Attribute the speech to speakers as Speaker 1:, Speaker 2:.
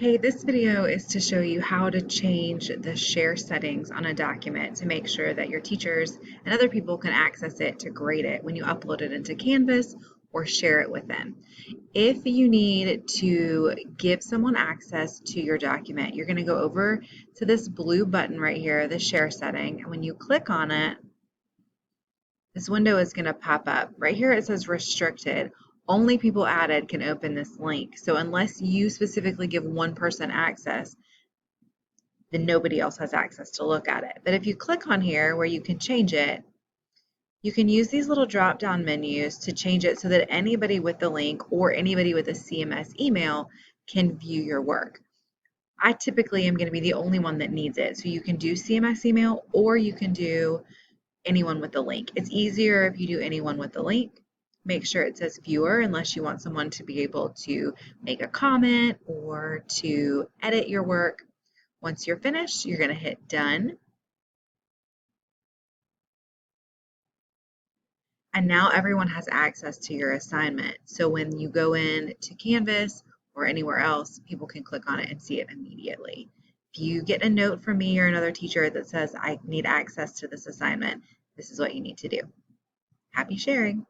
Speaker 1: Hey, this video is to show you how to change the share settings on a document to make sure that your teachers and other people can access it to grade it when you upload it into Canvas or share it with them. If you need to give someone access to your document, you're going to go over to this blue button right here, the share setting, and when you click on it, this window is going to pop up. Right here it says restricted. Only people added can open this link. So unless you specifically give one person access, then nobody else has access to look at it. But if you click on here where you can change it, you can use these little drop down menus to change it so that anybody with the link or anybody with a CMS email can view your work. I typically am going to be the only one that needs it. So you can do CMS email or you can do anyone with the link. It's easier if you do anyone with the link. Make sure it says viewer unless you want someone to be able to make a comment or to edit your work. Once you're finished, you're going to hit done. And now everyone has access to your assignment. So when you go in to Canvas or anywhere else, people can click on it and see it immediately. If you get a note from me or another teacher that says, I need access to this assignment, this is what you need to do. Happy sharing.